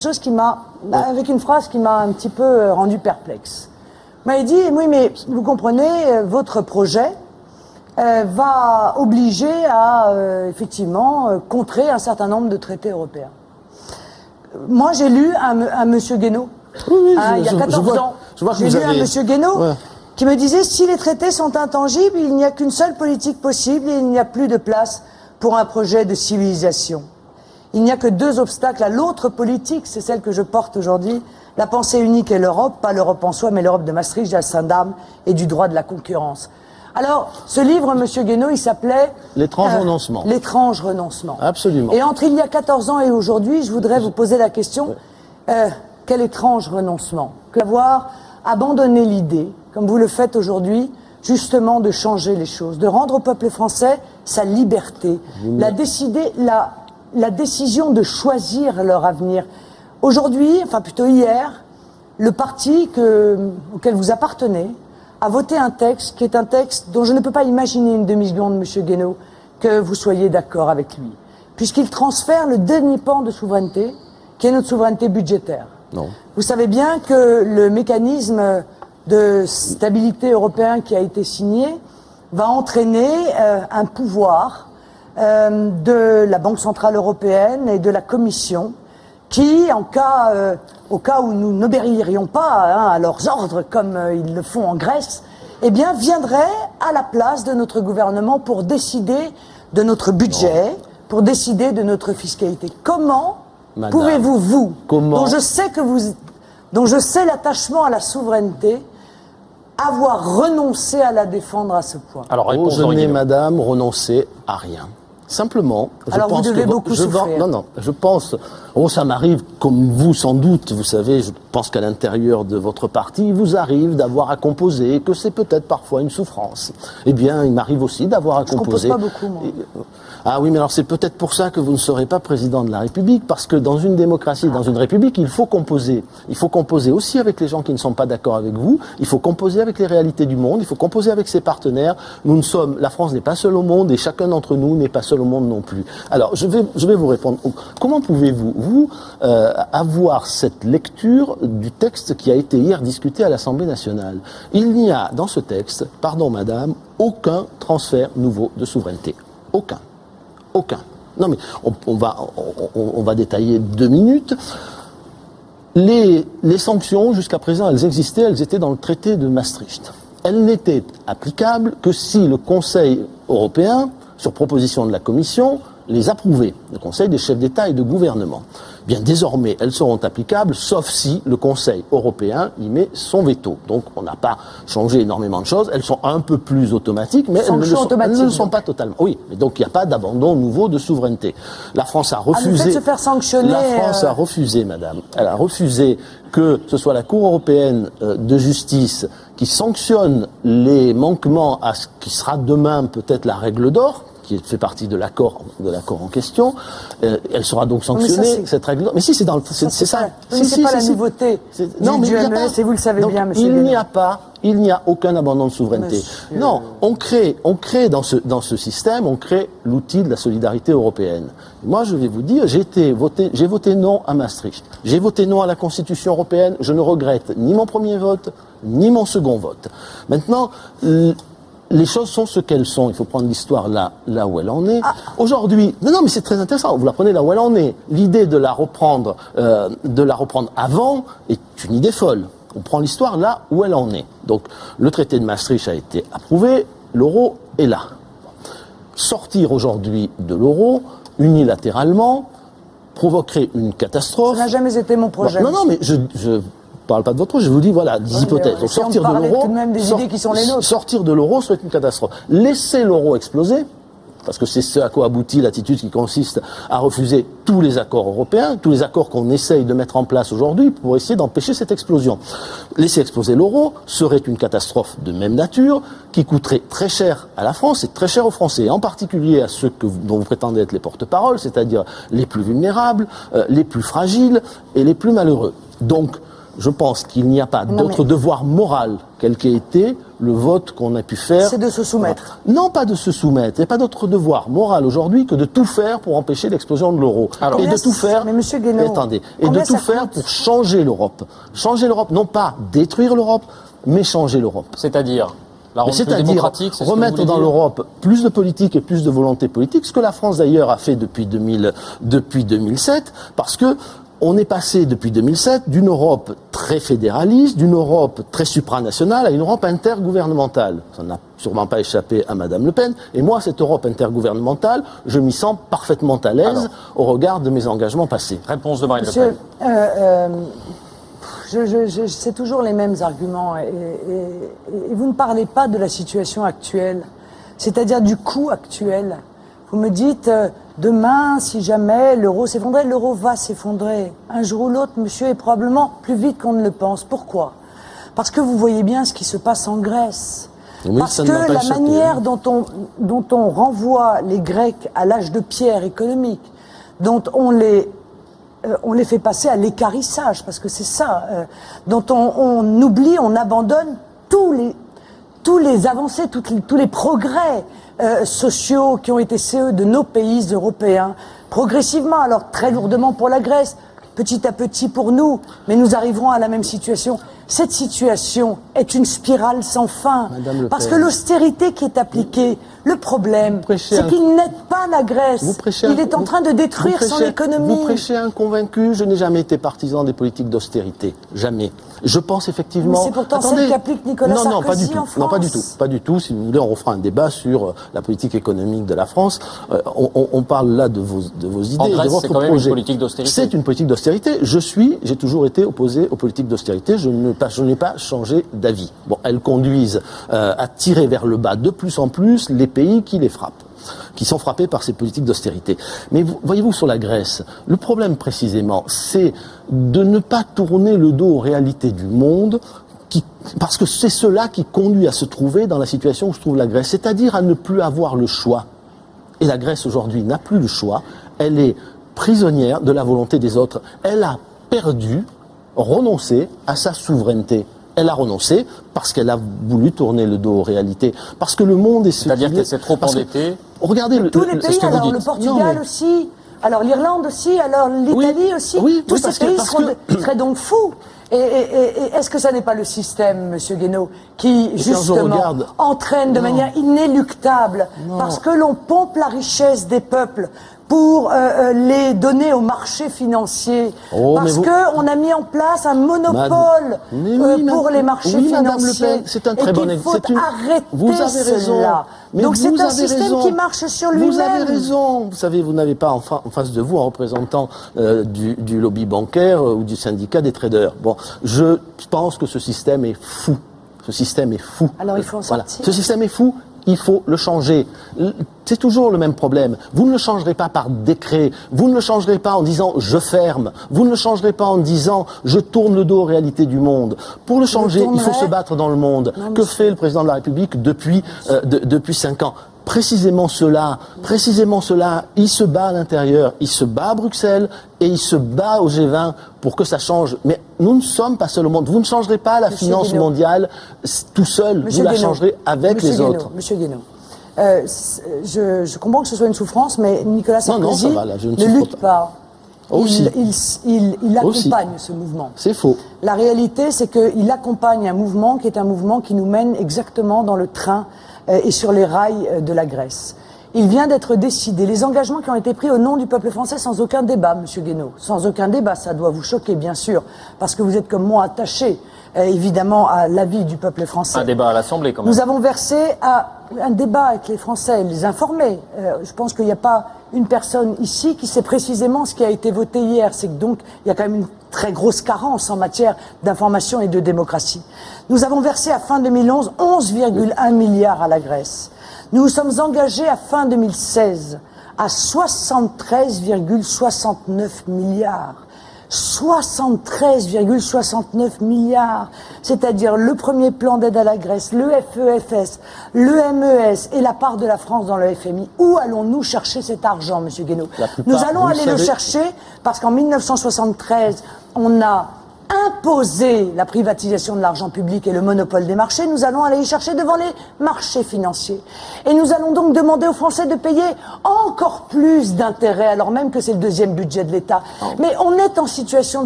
chose qui m'a, avec une phrase qui m'a un petit peu rendu perplexe. Vous m'avez dit, oui, mais vous comprenez, votre projet va obliger à, effectivement, contrer un certain nombre de traités européens. Moi, j'ai lu un monsieur Guénaud, il y a 14 ans. J'ai lu un monsieur Guénaud qui me disait, si les traités sont intangibles, il n'y a qu'une seule politique possible et il n'y a plus de place pour un projet de civilisation. Il n'y a que deux obstacles à l'autre politique, c'est celle que je porte aujourd'hui. La pensée unique est l'Europe, pas l'Europe en soi, mais l'Europe de Maastricht, d'Amsterdam et du droit de la concurrence. Alors, ce livre, Monsieur Guénaud, il s'appelait... L'étrange renoncement. L'étrange renoncement. Absolument. Et entre il y a 14 ans et aujourd'hui, je voudrais vous poser la question, quel étrange renoncement? D'avoir abandonné l'idée, comme vous le faites aujourd'hui, justement de changer les choses, de rendre au peuple français sa liberté, la décision de choisir leur avenir. Aujourd'hui, enfin plutôt hier, le parti auquel vous appartenez a voté un texte qui est un texte dont je ne peux pas imaginer une demi-seconde, Monsieur Guénaud, que vous soyez d'accord avec lui. Puisqu'il transfère le dernier pan de souveraineté, qui est notre souveraineté budgétaire. Non. Vous savez bien que le mécanisme de stabilité européen qui a été signé va entraîner un pouvoir de la Banque Centrale Européenne et de la Commission qui, au cas où nous n'obéirions pas à leurs ordres comme ils le font en Grèce, eh bien viendrait à la place de notre gouvernement pour décider de notre budget, pour décider de notre fiscalité. Comment pouvez-vous, dont je sais l'attachement à la souveraineté, avoir renoncé à la défendre à ce point? Alors, je n'ai, madame, renoncé à rien. Simplement, vous devez beaucoup souffrir. Non, je pense, ça m'arrive, comme vous sans doute, vous savez, je pense qu'à l'intérieur de votre parti, il vous arrive d'avoir à composer, que c'est peut-être parfois une souffrance. Eh bien, il m'arrive aussi d'avoir à composer. Je compose pas beaucoup, moi. Ah oui, mais alors c'est peut-être pour ça que vous ne serez pas président de la République, parce que dans une démocratie, dans une République, il faut composer. Il faut composer aussi avec les gens qui ne sont pas d'accord avec vous, il faut composer avec les réalités du monde, il faut composer avec ses partenaires. La France n'est pas seule au monde et chacun d'entre nous n'est pas seul au monde non plus. Alors, je vais vous répondre. Comment pouvez-vous, avoir cette lecture du texte qui a été hier discuté à l'Assemblée nationale? Il n'y a dans ce texte, pardon madame, aucun transfert nouveau de souveraineté. Aucun. Non mais on va détailler 2 minutes. Les sanctions, jusqu'à présent, elles existaient, elles étaient dans le traité de Maastricht. Elles n'étaient applicables que si le Conseil européen, sur proposition de la Commission, les approuvait, le Conseil des chefs d'État et de gouvernement. Bien, désormais, elles seront applicables, sauf si le Conseil européen y met son veto. Donc, on n'a pas changé énormément de choses. Elles sont un peu plus automatiques, mais elles ne le sont pas totalement. Oui, mais donc il n'y a pas d'abandon nouveau de souveraineté. La France a refusé... le fait de se faire sanctionner... La France a refusé, madame. Elle a refusé que ce soit la Cour européenne de justice qui sanctionne les manquements à ce qui sera demain peut-être la règle d'or, qui fait partie de l'accord en question. Elle sera donc sanctionnée, cette règle d'or. Mais si, c'est dans le... C'est ça. C'est pas la nouveauté du MES, et vous le savez bien, monsieur Guénaud. Il n'y a aucun abandon de souveraineté. Monsieur... Non, on crée dans ce système, on crée l'outil de la solidarité européenne. Moi, je vais vous dire, j'ai voté non à Maastricht. J'ai voté non à la Constitution européenne. Je ne regrette ni mon premier vote, ni mon second vote. Maintenant, les choses sont ce qu'elles sont. Il faut prendre l'histoire là où elle en est. Aujourd'hui, non, mais c'est très intéressant. Vous la prenez là où elle en est. L'idée de la reprendre avant est une idée folle. On prend l'histoire là où elle en est. Donc, le traité de Maastricht a été approuvé, l'euro est là. Sortir aujourd'hui de l'euro, unilatéralement, provoquerait une catastrophe. Ça n'a jamais été mon projet. Non, mais je parle pas de votre projet, je vous dis, voilà, des hypothèses. Donc, sortir de l'euro, tout de même des idées qui sont les nôtres. Sortir de l'euro serait une catastrophe. Laisser l'euro exploser, parce que c'est ce à quoi aboutit l'attitude qui consiste à refuser tous les accords européens, tous les accords qu'on essaye de mettre en place aujourd'hui pour essayer d'empêcher cette explosion. Laisser exploser l'euro serait une catastrophe de même nature qui coûterait très cher à la France et très cher aux Français, et en particulier à ceux dont vous prétendez être les porte-paroles, c'est-à-dire les plus vulnérables, les plus fragiles et les plus malheureux. Donc, Je pense qu'il n'y a pas d'autre devoir moral, quel qu'ait été le vote qu'on a pu faire. C'est de se soumettre. Non, pas de se soumettre. Il n'y a pas d'autre devoir moral aujourd'hui que de tout faire pour empêcher l'explosion de l'euro. Et de tout faire. Mais Monsieur Guénaud, et de tout faire pour changer l'Europe. Changer l'Europe, non pas détruire l'Europe, mais changer l'Europe. C'est-à-dire la rendre plus C'est-à-dire démocratique, c'est remettre dans l'Europe plus de politique et plus de volonté politique, ce que la France d'ailleurs a fait depuis 2007, parce que on est passé depuis 2007 d'une Europe très fédéraliste, d'une Europe très supranationale à une Europe intergouvernementale. Ça n'a sûrement pas échappé à Madame Le Pen. Et moi, cette Europe intergouvernementale, je m'y sens parfaitement à l'aise au regard de mes engagements passés. Réponse de Marine Le Pen. C'est toujours les mêmes arguments et vous ne parlez pas de la situation actuelle, c'est-à-dire du coût actuel. Vous me dites, demain, si jamais l'euro s'effondrait, l'euro va s'effondrer. Un jour ou l'autre, monsieur, et probablement plus vite qu'on ne le pense. Pourquoi? Parce que vous voyez bien ce qui se passe en Grèce. Oui, parce que la manière dont on renvoie les Grecs à l'âge de pierre économique, dont on les fait passer à l'équarrissage, parce que c'est ça, dont on oublie, on abandonne tous les avancées, tous les progrès sociaux qui ont été ceux de nos pays européens, progressivement, alors très lourdement pour la Grèce, petit à petit pour nous, mais nous arriverons à la même situation. Cette situation est une spirale sans fin, parce que l'austérité qui est appliquée, le problème, c'est qu'il n'aide pas la Grèce. Il est en train de détruire son économie. Vous prêchez un convaincu. Je n'ai jamais été partisan des politiques d'austérité. Jamais. Je pense effectivement... Mais c'est pourtant celle qu'applique Nicolas Sarkozy en France. Non, pas du tout. Pas du tout. Si vous voulez, on refera un débat sur la politique économique de la France. On parle là de vos idées, en Grèce, de votre c'est quand même projet. Une politique d'austérité. C'est une politique d'austérité. J'ai toujours été opposé aux politiques d'austérité. Je n'ai pas changé d'avis. Bon, elles conduisent à tirer vers le bas de plus en plus les pays qui les frappent, qui sont frappés par ces politiques d'austérité. Mais voyez-vous, sur la Grèce, le problème précisément, c'est de ne pas tourner le dos aux réalités du monde, parce que c'est cela qui conduit à se trouver dans la situation où se trouve la Grèce, c'est-à-dire à ne plus avoir le choix. Et la Grèce aujourd'hui n'a plus le choix, elle est prisonnière de la volonté des autres. Elle a perdu, renoncé à sa souveraineté. Elle a renoncé parce qu'elle a voulu tourner le dos aux réalités. Parce que le monde est... C'est-à-dire qu'elle s'est trop endettée. Regardez tous les pays, alors le Portugal aussi, alors l'Irlande aussi, alors l'Italie aussi. Oui, tous ces pays seraient donc fous. Et est-ce que ça n'est pas le système, Monsieur Guénaud, qui justement entraîne de manière inéluctable, parce que l'on pompe la richesse des peuples pour les donner au marché financier, parce qu'on a mis en place un monopole pour les marchés financiers. Madame Le Pen, c'est un très bon exemple. Il faut arrêter cela. Donc c'est un système qui marche sur lui-même. Vous avez raison. Vous savez, vous n'avez pas en face de vous un représentant du lobby bancaire ou du syndicat des traders. Bon, je pense que ce système est fou. Ce système est fou. Alors il faut en sortir. Ce système est fou. Il faut le changer. C'est toujours le même problème. Vous ne le changerez pas par décret. Vous ne le changerez pas en disant « je ferme ». Vous ne le changerez pas en disant « je tourne le dos aux réalités du monde ». Pour le changer, il faut se battre dans le monde. Que fait le président de la République depuis 5 ans ? Précisément cela, il se bat à l'intérieur, il se bat à Bruxelles et il se bat au G20 pour que ça change. Mais nous ne sommes pas seuls au monde. Vous ne changerez pas la finance mondiale tout seul, vous la changerez avec les autres. Monsieur Guénaud, je comprends que ce soit une souffrance, mais Nicolas Sarkozy ne lutte pas. Il accompagne ce mouvement. C'est faux. La réalité, c'est qu'il accompagne un mouvement qui est un mouvement qui nous mène exactement dans le train et sur les rails de la Grèce. Il vient d'être décidé. Les engagements qui ont été pris au nom du peuple français sans aucun débat, Monsieur Guénaud. Sans aucun débat, ça doit vous choquer, bien sûr, parce que vous êtes comme moi attaché, évidemment, à l'avis du peuple français. Un débat à l'Assemblée, quand même. Nous avons versé un débat avec les Français, les informer. Je pense qu'il n'y a pas une personne ici qui sait précisément ce qui a été voté hier. C'est que donc, il y a quand même une très grosse carence en matière d'information et de démocratie. Nous avons versé à fin 2011 11,1 milliards à la Grèce. Nous nous sommes engagés à fin 2016 à 73,69 milliards. 73,69 milliards, c'est-à-dire le premier plan d'aide à la Grèce, le FEFS, le MES et la part de la France dans le FMI. Où allons-nous chercher cet argent, Monsieur Guénaud ? Nous allons aller le chercher parce qu'en 1973, on a imposer la privatisation de l'argent public et le monopole des marchés, nous allons aller y chercher devant les marchés financiers. Et nous allons donc demander aux Français de payer encore plus d'intérêts, alors même que c'est le deuxième budget de l'État. Mais on est en situation